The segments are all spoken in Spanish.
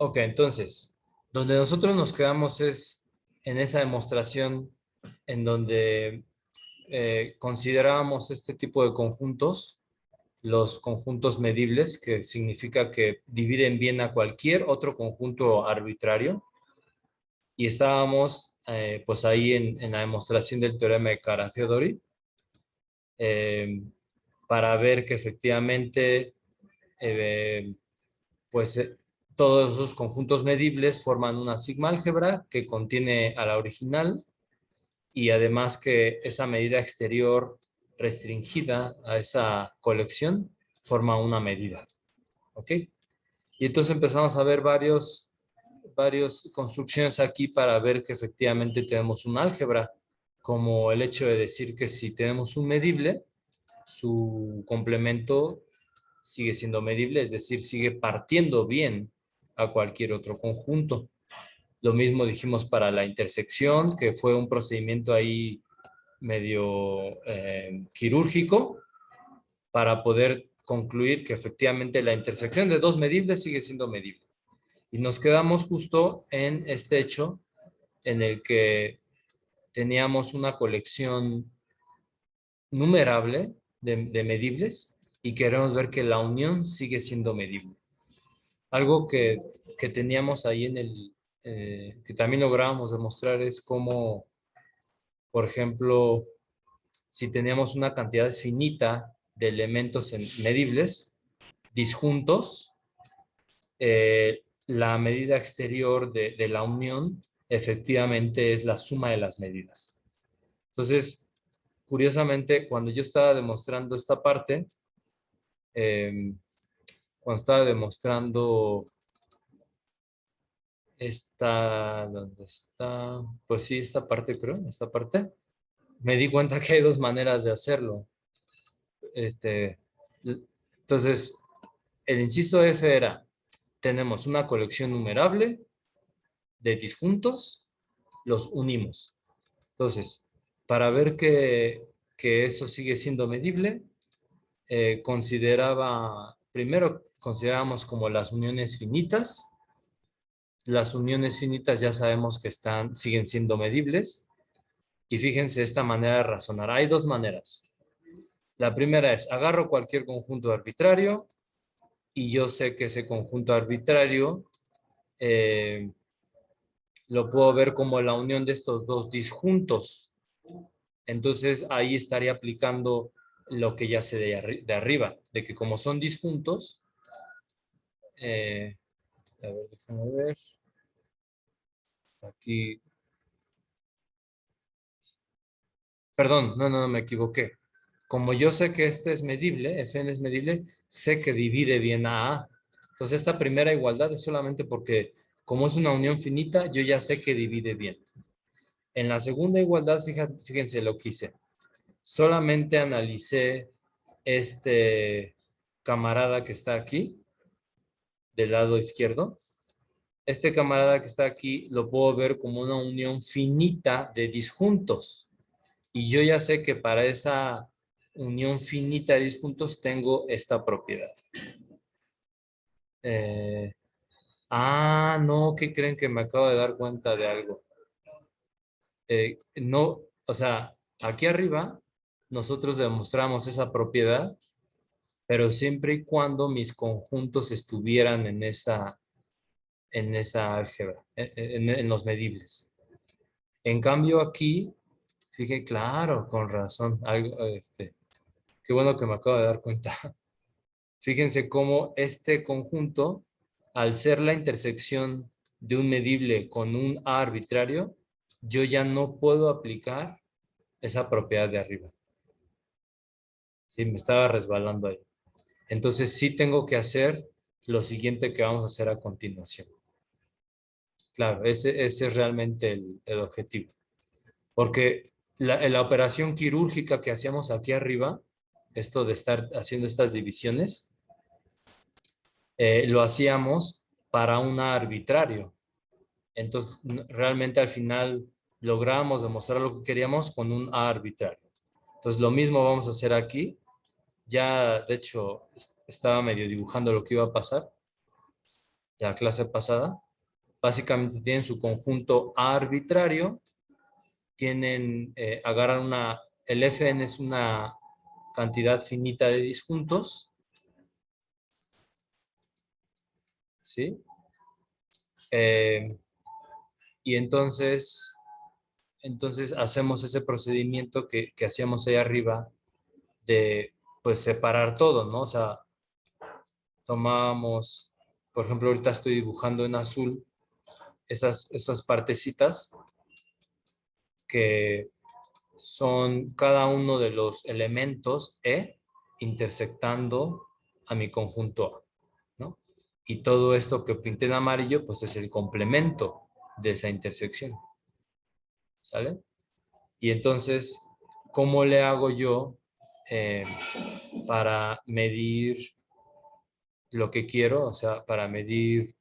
Ok, entonces, donde nosotros nos quedamos es en esa demostración en donde considerábamos este tipo de conjuntos, los conjuntos medibles, que significa que dividen bien a cualquier otro conjunto arbitrario, y estábamos pues ahí en la demostración del teorema de Kara-Teodori, eh, para ver que efectivamente eh, pues todos esos conjuntos medibles forman una sigma álgebra que contiene a la original, y además que esa medida exterior restringida a esa colección forma una medida. ¿Ok? Y entonces empezamos a ver varias construcciones aquí para ver que efectivamente tenemos un álgebra, como el hecho de decir que si tenemos un medible, su complemento sigue siendo medible, es decir, sigue partiendo bien a cualquier otro conjunto. Lo mismo dijimos para la intersección, que fue un procedimiento ahí medio quirúrgico para poder concluir que efectivamente la intersección de dos medibles sigue siendo medible. Y nos quedamos justo en este hecho en el que teníamos una colección numerable de medibles y queremos ver que la unión sigue siendo medible. Algo que teníamos ahí que también lográbamos demostrar es cómo, por ejemplo, si teníamos una cantidad finita de elementos medibles disjuntos, la medida exterior de la unión efectivamente es la suma de las medidas. Entonces, curiosamente, cuando yo estaba demostrando esta parte, eh, cuando estaba demostrando esta, ¿dónde está? Pues sí, esta parte creo, esta parte, me di cuenta que hay dos maneras de hacerlo. Este, entonces, el inciso F era, tenemos una colección numerable de disjuntos, los unimos. Entonces, para ver que eso sigue siendo medible, primero consideramos como las uniones finitas. Las uniones finitas ya sabemos que siguen siendo medibles. Y fíjense esta manera de razonar. Hay dos maneras. La primera es, agarro cualquier conjunto arbitrario y yo sé que ese conjunto arbitrario eh, lo puedo ver como la unión de estos dos disjuntos. Entonces ahí estaría aplicando lo que ya sé de arriba, de que como son disjuntos, a ver, déjame ver, aquí, perdón, no, me equivoqué. Como yo sé que este es medible, Fn es medible, sé que divide bien a A. Entonces esta primera igualdad es solamente porque como es una unión finita, yo ya sé que divide bien. En la segunda igualdad, fíjense lo que hice. Solamente analicé este camarada que está aquí, del lado izquierdo. Este camarada que está aquí lo puedo ver como una unión finita de disjuntos. Y yo ya sé que para esa unión finita de disjuntos tengo esta propiedad. Eh, no, ¿qué creen? Que me acabo de dar cuenta de algo. No, o sea, aquí arriba nosotros demostramos esa propiedad, pero siempre y cuando mis conjuntos estuvieran en esa álgebra, en los medibles. En cambio aquí, fíjate, claro, con razón, qué bueno que me acabo de dar cuenta. Fíjense cómo este conjunto, al ser la intersección de un medible con un A arbitrario, yo ya no puedo aplicar esa propiedad de arriba. Sí, me estaba resbalando ahí. Entonces sí tengo que hacer lo siguiente que vamos a hacer a continuación. Claro, ese es realmente el objetivo. Porque la operación quirúrgica que hacíamos aquí arriba, esto de estar haciendo estas divisiones, lo hacíamos para un arbitrario. Entonces, realmente al final logramos demostrar lo que queríamos con un A arbitrario. Entonces, lo mismo vamos a hacer aquí. Ya, de hecho, estaba medio dibujando lo que iba a pasar. la clase pasada. Básicamente tienen su conjunto arbitrario, tienen, agarran el Fn es una cantidad finita de disjuntos, ¿sí? Y entonces hacemos ese procedimiento que hacíamos ahí arriba de, pues, separar todo, ¿no? O sea, tomábamos, por ejemplo, ahorita estoy dibujando en azul esas partecitas que son cada uno de los elementos E intersectando a mi conjunto A, ¿no? Y todo esto que pinté en amarillo, pues es el complemento de esa intersección, ¿sale? Y entonces, ¿cómo le hago yo eh, para medir lo que quiero? O sea, para medir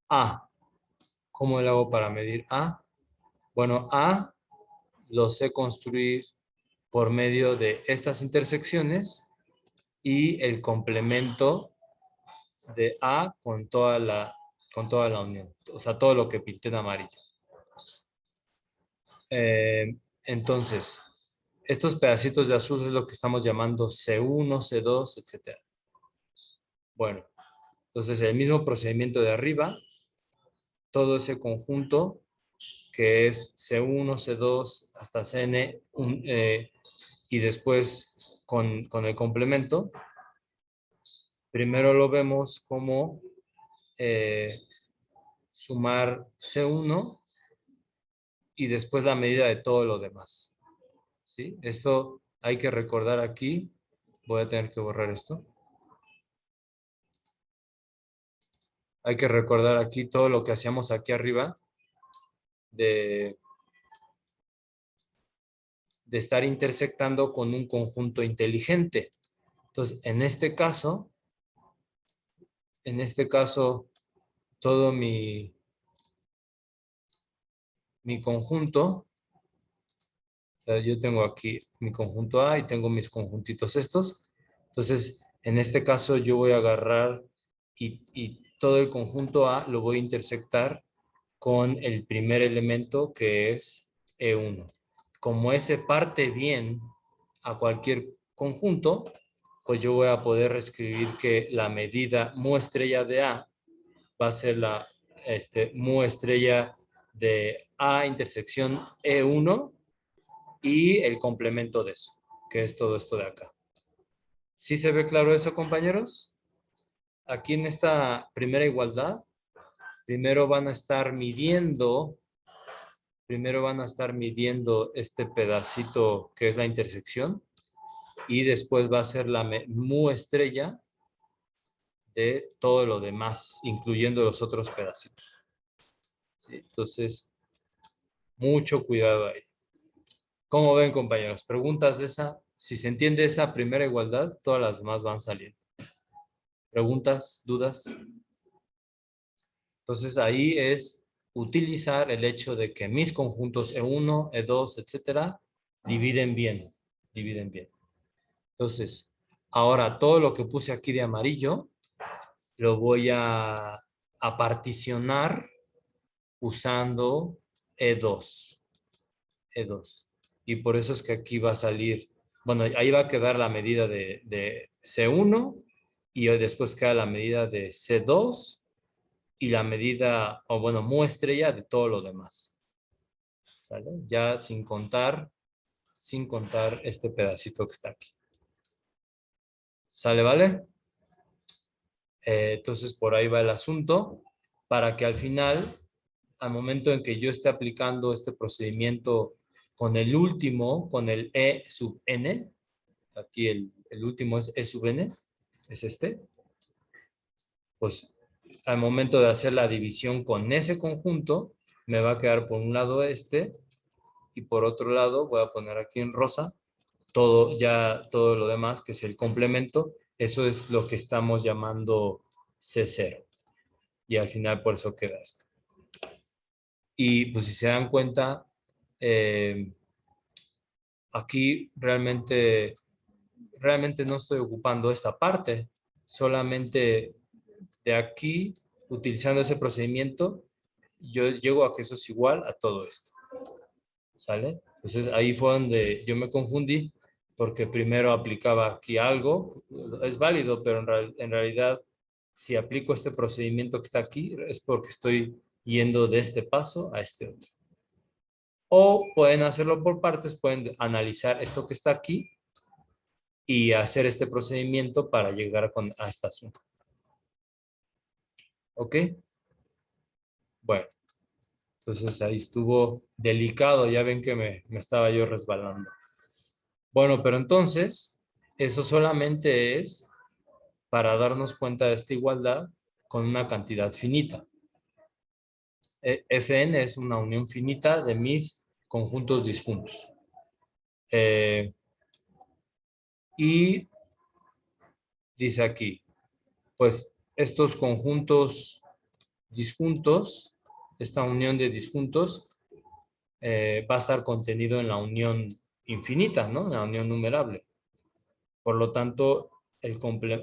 A. ¿Cómo le hago para medir A? Bueno, A lo sé construir por medio de estas intersecciones y el complemento de A con toda la unión. O sea, todo lo que pinté en amarillo. Entonces, estos pedacitos de azul es lo que estamos llamando C1, C2, etc. Bueno, entonces el mismo procedimiento de arriba, todo ese conjunto que es C1, C2 hasta Cn, y después con el complemento, primero lo vemos como eh, sumar C1 y después la medida de todo lo demás. ¿Sí? Esto hay que recordar aquí. Voy a tener que borrar esto. Hay que recordar aquí todo lo que hacíamos aquí arriba de estar intersectando con un conjunto inteligente. Entonces, en este caso, todo mi conjunto, o sea, yo tengo aquí mi conjunto A y tengo mis conjuntitos estos. Entonces, en este caso yo voy a agarrar y todo el conjunto A lo voy a intersectar con el primer elemento que es E1. Como ese parte bien a cualquier conjunto, pues yo voy a poder reescribir que la medida mu estrella de A va a ser la mu estrella de A intersección E1 y el complemento de eso, que es todo esto de acá. ¿Sí se ve claro eso, compañeros? Aquí en esta primera igualdad, primero van a estar midiendo este pedacito que es la intersección y después va a ser la mu estrella de todo lo demás, incluyendo los otros pedacitos. ¿Sí? Entonces, mucho cuidado ahí. ¿Cómo ven, compañeros? Preguntas de esa. Si se entiende esa primera igualdad, todas las demás van saliendo. ¿Preguntas? ¿Dudas? Entonces ahí es utilizar el hecho de que mis conjuntos E1, E2, etcétera, dividen bien. Dividen bien. Entonces, ahora todo lo que puse aquí de amarillo lo voy a particionar usando E2. E2. Y por eso es que aquí va a salir, bueno, ahí va a quedar la medida de C1 y después queda la medida de C2 y la medida, o bueno, mu estrella de todo lo demás. ¿Sale? Ya sin contar este pedacito que está aquí. ¿Sale, vale? Entonces por ahí va el asunto para que al final, al momento en que yo esté aplicando este procedimiento con el último, con el E sub n, aquí el último es E sub n, es este, pues al momento de hacer la división con ese conjunto, me va a quedar por un lado este y por otro lado voy a poner aquí en rosa todo lo demás, que es el complemento. Eso es lo que estamos llamando C0. Y al final por eso queda esto. Y pues si se dan cuenta, aquí realmente no estoy ocupando esta parte. Solamente de aquí, utilizando ese procedimiento, yo llego a que eso es igual a todo esto. ¿Sale? Entonces ahí fue donde yo me confundí, porque primero aplicaba aquí algo, es válido, pero en realidad si aplico este procedimiento que está aquí es porque estoy yendo de este paso a este otro. O pueden hacerlo por partes, pueden analizar esto que está aquí y hacer este procedimiento para llegar a esta suma. ¿Ok? Bueno, entonces ahí estuvo delicado, ya ven que me estaba yo resbalando. Bueno, pero entonces, eso solamente es para darnos cuenta de esta igualdad con una cantidad finita. Fn es una unión finita de mis conjuntos disjuntos. Y dice aquí, pues estos conjuntos disjuntos, esta unión de disjuntos, va a estar contenido en la unión infinita, ¿no? En la unión numerable. Por lo tanto,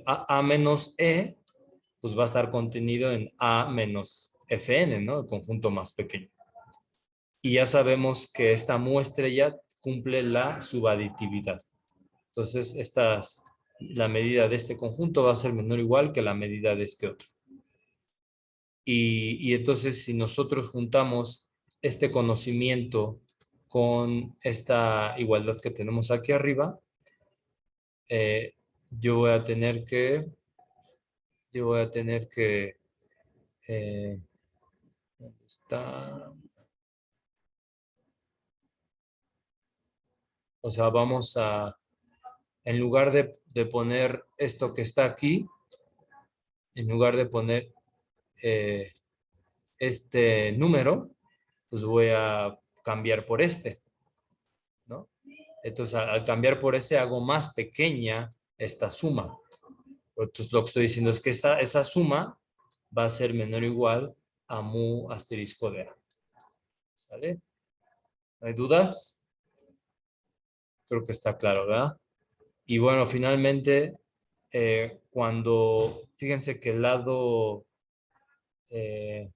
A menos E, pues va a estar contenido en A menos Fn, ¿no? El conjunto más pequeño. Y ya sabemos que esta muestrella cumple la subaditividad. Entonces, la medida de este conjunto va a ser menor o igual que la medida de este otro. Y entonces, si nosotros juntamos este conocimiento con esta igualdad que tenemos aquí arriba, yo voy a tener que, ¿dónde está? O sea, en lugar de poner esto que está aquí, en lugar de poner eh, este número, pues voy a cambiar por este, ¿no? Entonces, al cambiar por ese, hago más pequeña esta suma. Entonces, lo que estoy diciendo es que esa suma va a ser menor o igual a mu asterisco de A. ¿Sale? ¿No hay dudas? Creo que está claro, ¿verdad? Y bueno, finalmente, fíjense que eh,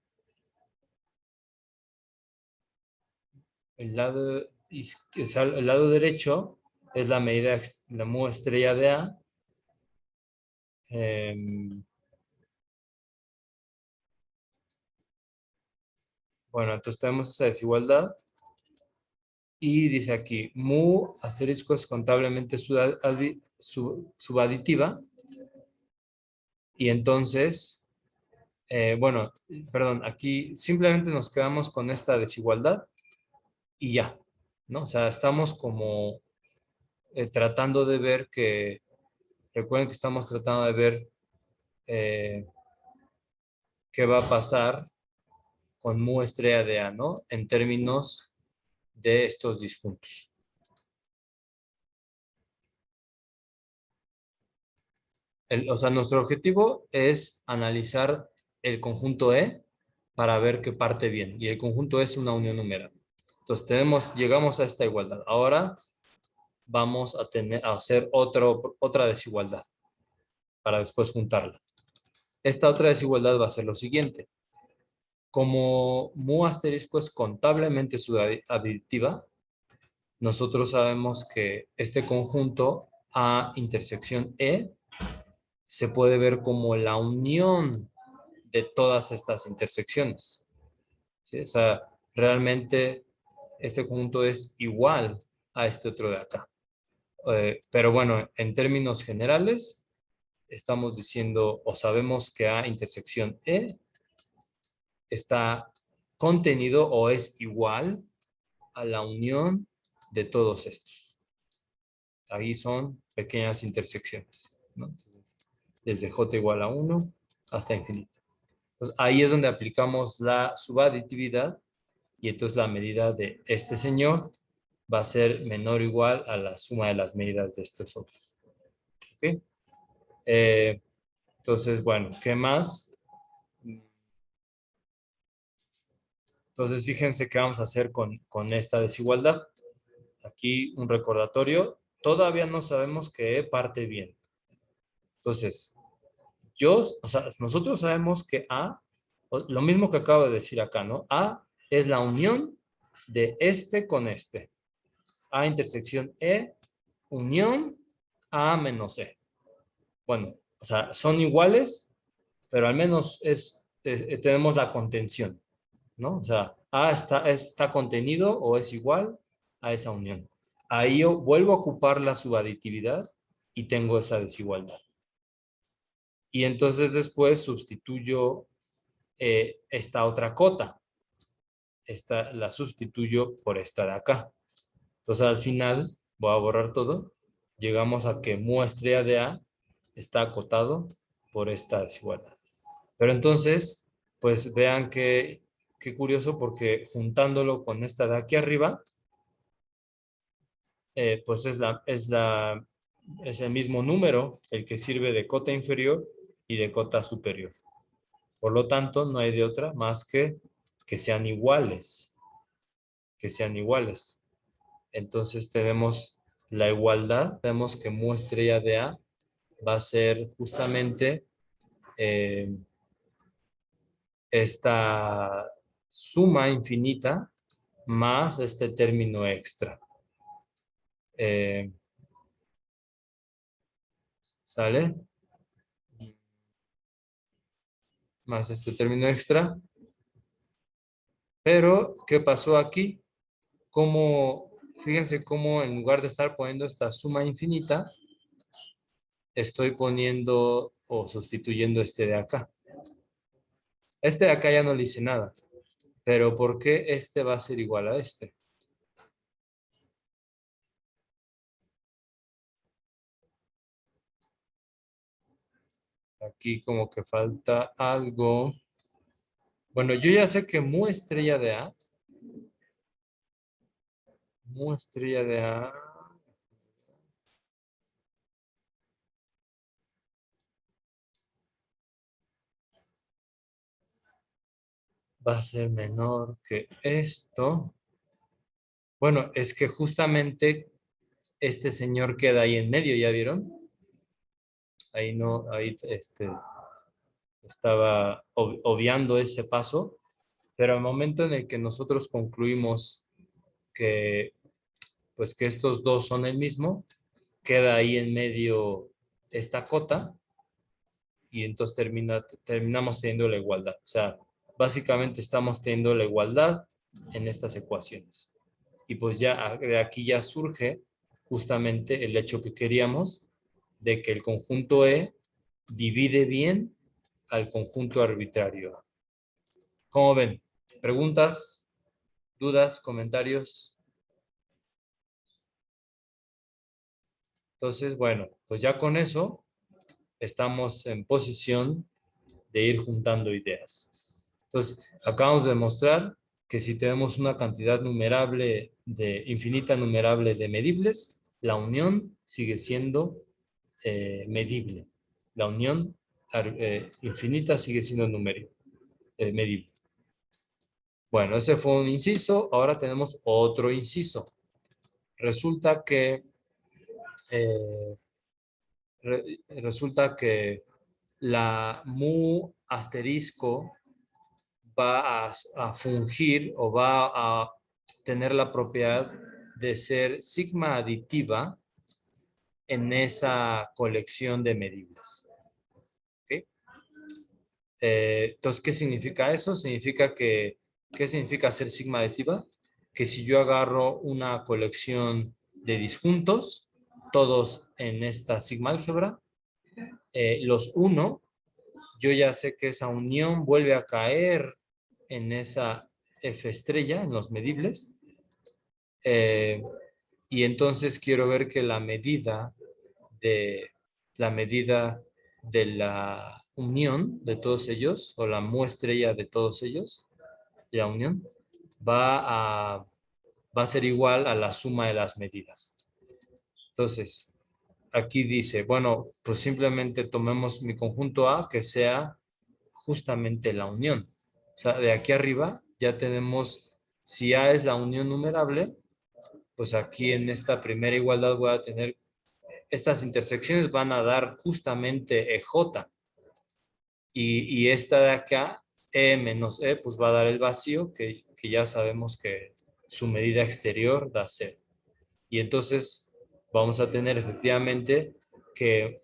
el lado derecho es la medida, la mu estrella de A. Bueno, entonces tenemos esa desigualdad. Y dice aquí, mu asterisco es contablemente subaditiva. Y entonces, bueno, perdón, aquí simplemente nos quedamos con esta desigualdad y ya, ¿no? O sea, estamos como tratando de ver recuerden que estamos tratando de ver eh, qué va a pasar con mu estrella de A, ¿no? En términos de estos disjuntos. O sea, nuestro objetivo es analizar el conjunto E para ver qué parte bien. Y el conjunto E es una unión numeral. Entonces llegamos a esta igualdad. Ahora vamos a hacer otra desigualdad para después juntarla. Esta otra desigualdad va a ser lo siguiente. Como mu asterisco es contablemente subaditiva, nosotros sabemos que este conjunto A intersección E se puede ver como la unión de todas estas intersecciones. ¿Sí? O sea, realmente este conjunto es igual a este otro de acá. Pero bueno, en términos generales, estamos diciendo o sabemos que A intersección E está contenido o es igual a la unión de todos estos. Ahí son pequeñas intersecciones, ¿no? Entonces, desde J igual a 1 hasta infinito. Entonces, ahí es donde aplicamos la subaditividad y entonces la medida de este señor va a ser menor o igual a la suma de las medidas de estos otros. ¿Ok? Entonces, bueno, ¿qué más? Entonces, fíjense qué vamos a hacer con esta desigualdad. aquí un recordatorio, todavía no sabemos que E parte bien. Entonces, nosotros sabemos que A, lo mismo que acabo de decir acá, ¿no? A es la unión de este con este. A intersección E, unión A menos E. Bueno, o sea, son iguales, pero al menos tenemos la contención, ¿no? O sea, A está contenido o es igual a esa unión. Ahí yo vuelvo a ocupar la subaditividad y tengo esa desigualdad. Y entonces después sustituyo esta otra cota. Esta la sustituyo por esta de acá. Entonces al final voy a borrar todo. Llegamos a que muestra de A está acotado por esta desigualdad. Pero entonces, pues vean qué curioso porque juntándolo con esta de aquí arriba, pues es el mismo número el que sirve de cota inferior y de cota superior. Por lo tanto, no hay de otra más que sean iguales. Que sean iguales. Entonces tenemos la igualdad, tenemos que muestra de A va a ser justamente esta suma infinita más este término extra. ¿Sale? Más este término extra. Pero, ¿qué pasó aquí? Fíjense cómo en lugar de estar poniendo esta suma infinita, estoy poniendo o sustituyendo este de acá. Este de acá ya no le hice nada. Pero ¿por qué este va a ser igual a este? Aquí como que falta algo. Bueno, yo ya sé que mu estrella de A va a ser menor que esto. Bueno, es que justamente este señor queda ahí en medio, ¿ya vieron? Ahí no, ahí estaba obviando ese paso, pero al momento en el que nosotros concluimos que, pues que estos dos son el mismo, queda ahí en medio esta cota y entonces terminamos teniendo la igualdad. O sea, básicamente estamos teniendo la igualdad en estas ecuaciones. Y pues ya de aquí ya surge justamente el hecho que queríamos de que el conjunto E divide bien al conjunto arbitrario. ¿Cómo ven? ¿Preguntas? ¿Dudas? ¿Comentarios? Entonces, bueno, pues ya con eso estamos en posición de ir juntando ideas. Entonces, acabamos de demostrar que si tenemos una cantidad infinita numerable de medibles, la unión sigue siendo medible. La unión infinita sigue siendo medible. Bueno, ese fue un inciso. Ahora tenemos otro inciso. Resulta que eh, resulta que la mu asterisco va a fungir o va a tener la propiedad de ser sigma aditiva en esa colección de medibles. ¿Okay? Entonces, ¿qué significa eso? ¿Qué significa ser sigma aditiva? Que si yo agarro una colección de disjuntos, todos en esta sigma álgebra, los uno, yo ya sé que esa unión vuelve a caer en esa F estrella, en los medibles, y entonces quiero ver que de la medida de la unión de todos ellos, o la muestrella de todos ellos, la unión, va a, va a ser igual a la suma de las medidas. Entonces, aquí dice, bueno, pues simplemente tomemos mi conjunto A que sea justamente la unión. O sea, de aquí arriba ya tenemos, si A es la unión numerable, pues aquí en esta primera igualdad voy a tener, estas intersecciones van a dar justamente EJ. Y esta de acá, E menos E, pues va a dar el vacío, que ya sabemos que su medida exterior da 0. Y entonces vamos a tener efectivamente que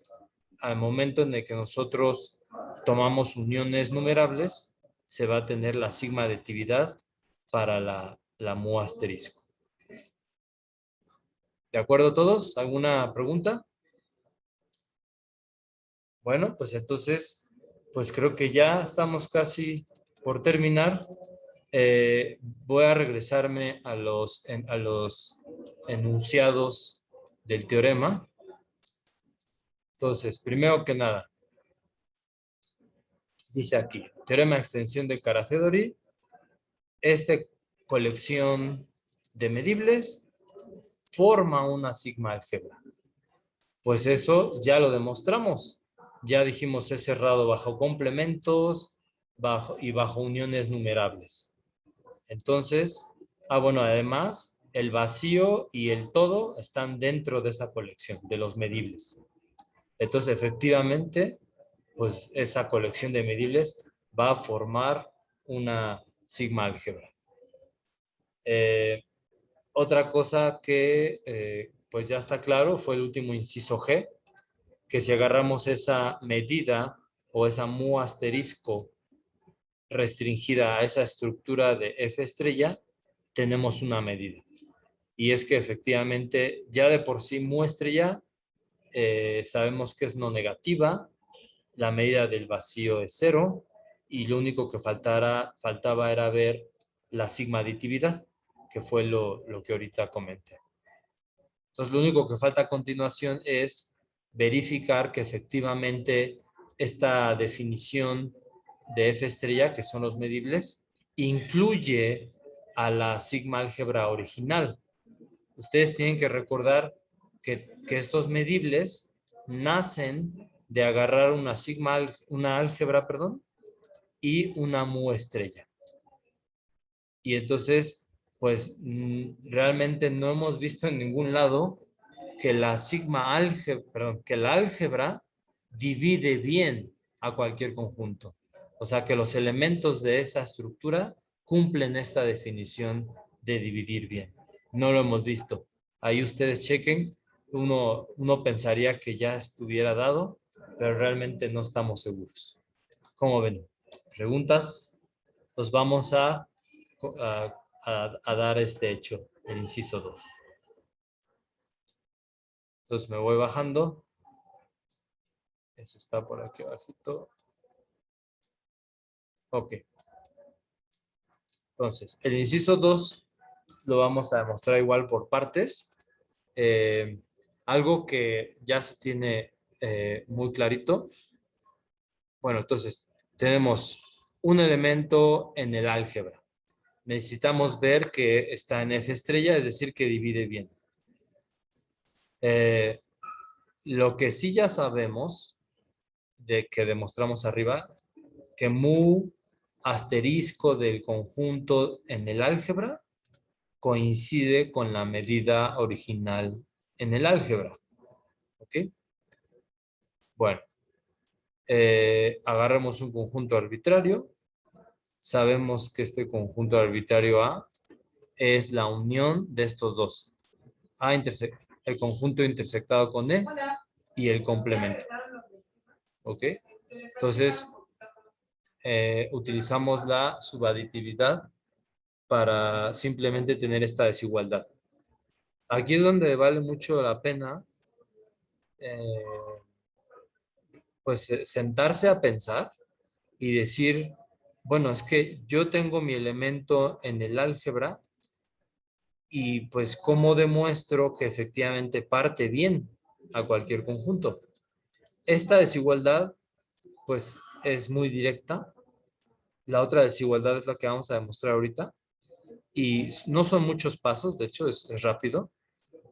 al momento en el que nosotros tomamos uniones numerables, se va a tener la sigma aditividad para la mu asterisco. ¿De acuerdo todos? ¿Alguna pregunta? Bueno, pues entonces, pues creo que ya estamos casi por terminar. Voy a regresarme a los enunciados del teorema. Entonces, primero que nada, dice aquí, teorema de extensión de Carathédori, esta colección de medibles forma una sigma álgebra. Pues eso ya lo demostramos. Ya dijimos es cerrado bajo complementos y bajo uniones numerables. Entonces, bueno, además, el vacío y el todo están dentro de esa colección, de los medibles. Entonces, efectivamente, pues esa colección de medibles va a formar una sigma álgebra. Otra cosa que pues ya está claro fue el último inciso G, que si agarramos esa medida o esa mu asterisco restringida a esa estructura de F estrella, tenemos una medida. Y es que efectivamente ya de por sí mu estrella sabemos que es no negativa, la medida del vacío es 0 y lo único que faltaba era ver la sigma aditividad, que fue lo que ahorita comenté. Entonces lo único que falta a continuación es verificar que efectivamente esta definición de F estrella, que son los medibles, incluye a la sigma álgebra original. Ustedes tienen que recordar que estos medibles nacen de agarrar una álgebra, y una mu estrella. Y entonces, pues realmente no hemos visto en ningún lado que la que la álgebra divide bien a cualquier conjunto. O sea, que los elementos de esa estructura cumplen esta definición de dividir bien. No lo hemos visto. Ahí ustedes chequen. Uno pensaría que ya estuviera dado, pero realmente no estamos seguros. ¿Cómo ven? ¿Preguntas? Entonces vamos a dar este hecho, el inciso 2. Entonces me voy bajando. Eso está por aquí abajito. Ok. Entonces, el inciso 2 lo vamos a demostrar igual por partes. Algo que ya se tiene muy clarito. Bueno, entonces tenemos un elemento en el álgebra. Necesitamos ver que está en F estrella, es decir, que divide bien. Lo que sí ya sabemos, de que demostramos arriba, que mu asterisco del conjunto en el álgebra coincide con la medida original en el álgebra. ¿Ok? Bueno, agarramos un conjunto arbitrario. Sabemos que este conjunto arbitrario A es la unión de estos dos. El conjunto intersectado con E y el complemento. ¿Ok? Entonces, utilizamos la subaditividad para simplemente tener esta desigualdad. Aquí es donde vale mucho la pena pues sentarse a pensar y decir, bueno, es que yo tengo mi elemento en el álgebra y pues cómo demuestro que efectivamente parte bien a cualquier conjunto. Esta desigualdad pues es muy directa. La otra desigualdad es la que vamos a demostrar ahorita. Y no son muchos pasos, de hecho es rápido,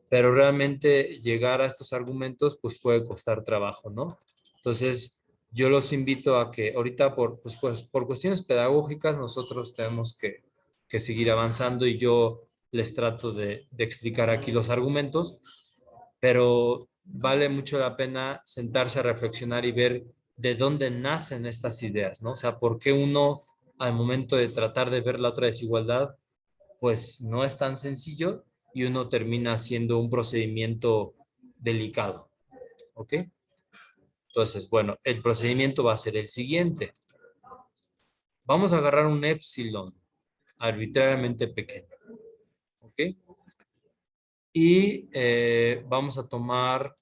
pero realmente llegar a estos argumentos pues puede costar trabajo, ¿no? Entonces, yo los invito a que ahorita por cuestiones pedagógicas nosotros tenemos que seguir avanzando y yo les trato de explicar aquí los argumentos, pero vale mucho la pena sentarse a reflexionar y ver de dónde nacen estas ideas, ¿no? O sea, por qué uno al momento de tratar de ver la otra desigualdad, pues no es tan sencillo y uno termina haciendo un procedimiento delicado, ¿ok? Entonces, bueno, el procedimiento va a ser el siguiente. Vamos a agarrar un épsilon arbitrariamente pequeño, ¿ok? Y vamos a tomar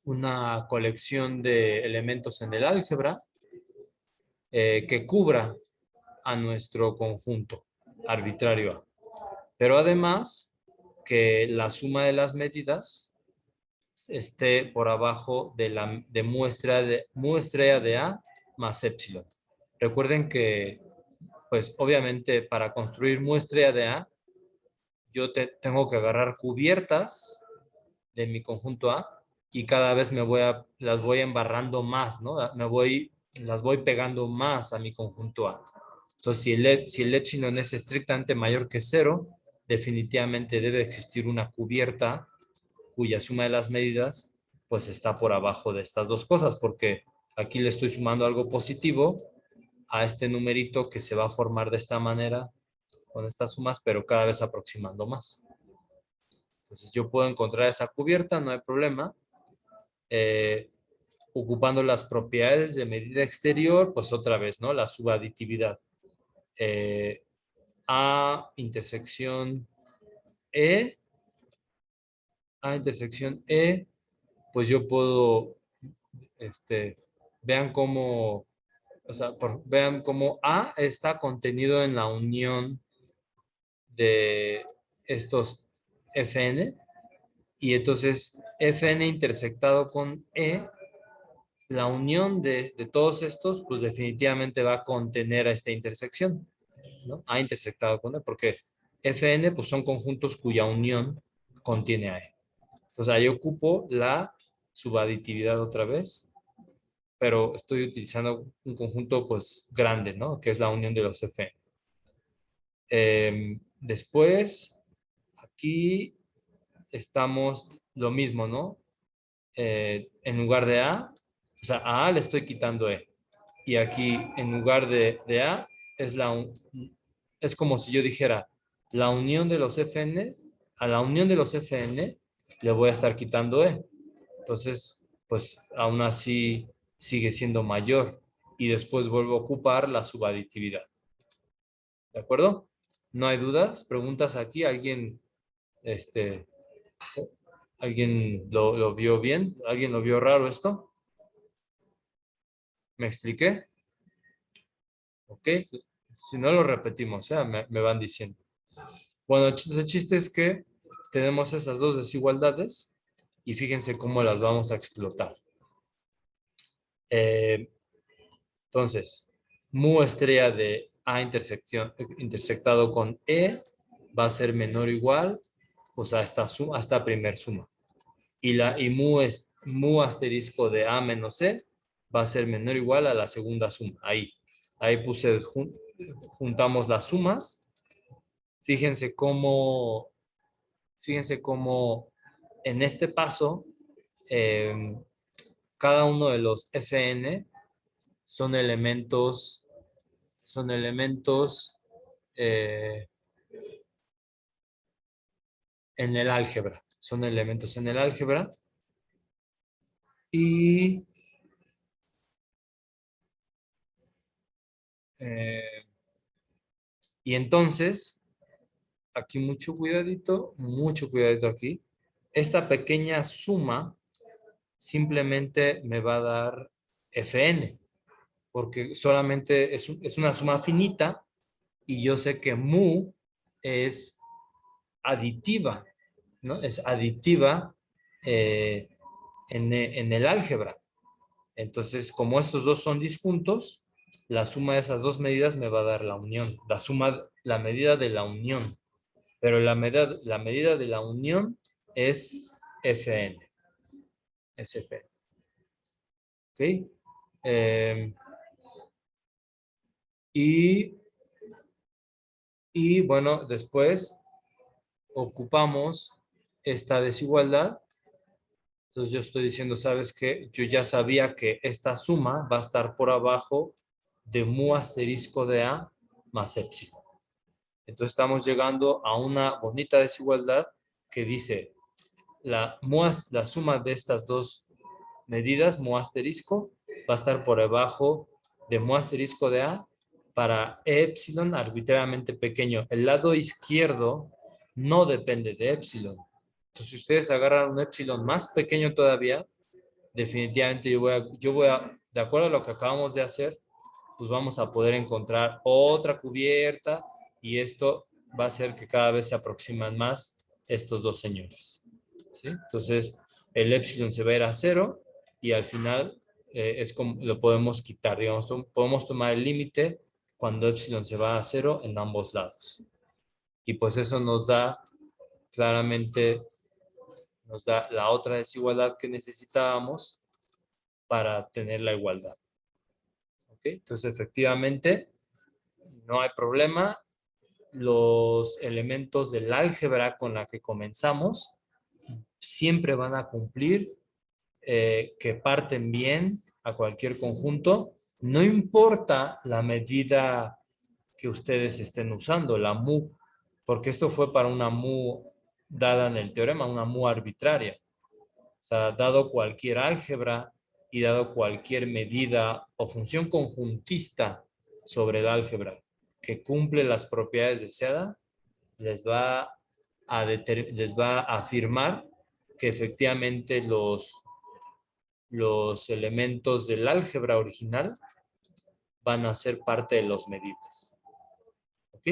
una colección de elementos en el álgebra que cubra a nuestro conjunto arbitrario A. Pero además que la suma de las medidas esté por abajo de la de muestra de A más épsilon. Recuerden que, pues obviamente para construir muestra de A, yo tengo que agarrar cubiertas de mi conjunto A y cada vez las voy embarrando más, ¿no? Las voy pegando más a mi conjunto A. Entonces, si el epsilon es estrictamente mayor que cero, definitivamente debe existir una cubierta cuya suma de las medidas pues está por abajo de estas dos cosas, porque aquí le estoy sumando algo positivo a este numerito que se va a formar de esta manera con estas sumas, pero cada vez aproximando más. Entonces yo puedo encontrar esa cubierta, no hay problema. Eh, Ocupando las propiedades de medida exterior, pues otra vez, ¿no? La subaditividad. Eh, A intersección E, A intersección E, pues yo puedo, vean cómo, o sea, vean cómo A está contenido en la unión de estos Fn, y entonces Fn intersectado con E, la unión de todos estos, pues definitivamente va a contener a esta intersección, ¿no? A intersectado con E, porque Fn pues son conjuntos cuya unión contiene a E. Entonces ahí ocupo la subaditividad otra vez, pero estoy utilizando un conjunto pues grande, ¿no? Que es la unión de los Fn. Después, aquí estamos lo mismo, ¿no? En lugar de A, o sea, a A le estoy quitando E. Y aquí, en lugar de A, es como si yo dijera, la unión de los Fn, a la unión de los Fn le voy a estar quitando E. Entonces, pues aún así sigue siendo mayor. Y después vuelvo a ocupar la subaditividad. ¿De acuerdo? ¿No hay dudas? ¿Preguntas aquí? Este, ¿Alguien lo vio bien? ¿Alguien lo vio raro esto? ¿Me expliqué? ¿Ok? Si no lo repetimos, ¿eh? Me van diciendo. Bueno, el chiste es que tenemos esas dos desigualdades y fíjense cómo las vamos a explotar. Eh, entonces, mu estrella de A intersectado con E va a ser menor o igual pues a esta primer suma. Y mu asterisco de A menos E va a ser menor o igual a la segunda suma. Ahí juntamos las sumas. Fíjense cómo en este paso eh, cada uno de los Fn son elementos eh, en el álgebra. Son elementos en el álgebra. Y eh, entonces, aquí mucho cuidadito aquí. Esta pequeña suma simplemente me va a dar Fn, porque solamente es una suma finita y yo sé que mu es aditiva, ¿no? Es aditiva eh, en el álgebra. Entonces, como estos dos son disjuntos, la suma de esas dos medidas me va a dar la unión, la medida de la unión. Pero la medida de la unión es Fn. Es Fn. ¿Ok? Eh, y, y bueno, después ocupamos esta desigualdad. Entonces yo estoy diciendo, ¿sabes qué? Yo ya sabía que esta suma va a estar por abajo de mu asterisco de A más épsilon. Entonces estamos llegando a una bonita desigualdad que dice la suma de estas dos medidas, mu asterisco, va a estar por debajo de mu asterisco de A para épsilon arbitrariamente pequeño. El lado izquierdo no depende de épsilon. Entonces, si ustedes agarran un épsilon más pequeño todavía, definitivamente de acuerdo a lo que acabamos de hacer, pues vamos a poder encontrar otra cubierta y esto va a hacer que cada vez se aproximan más estos dos señores. ¿Sí? Entonces, el épsilon se va a ir a cero y al final es como lo podemos quitar. Digamos, podemos tomar el límite cuando épsilon se va a cero en ambos lados. Y pues eso nos da claramente, nos da la otra desigualdad que necesitábamos para tener la igualdad. ¿Ok? Entonces, efectivamente, no hay problema. Los elementos del álgebra con la que comenzamos siempre van a cumplir, que parten bien a cualquier conjunto, no importa la medida que ustedes estén usando, la mu, porque esto fue para una mu dada en el teorema, una mu arbitraria. O sea, dado cualquier álgebra y dado cualquier medida o función conjuntista sobre el álgebra que cumple las propiedades deseadas, les va a afirmar que efectivamente los elementos del álgebra original van a ser parte de los medibles. ¿Ok?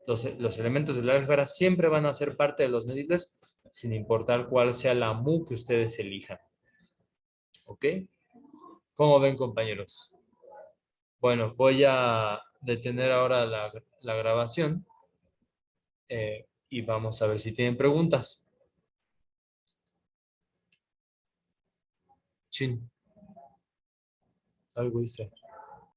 Los elementos del álgebra siempre van a ser parte de los medibles sin importar cuál sea la mu que ustedes elijan. ¿Ok? ¿Cómo ven, compañeros? Bueno, voy a detener ahora la grabación y vamos a ver si tienen preguntas. Chin, algo hice.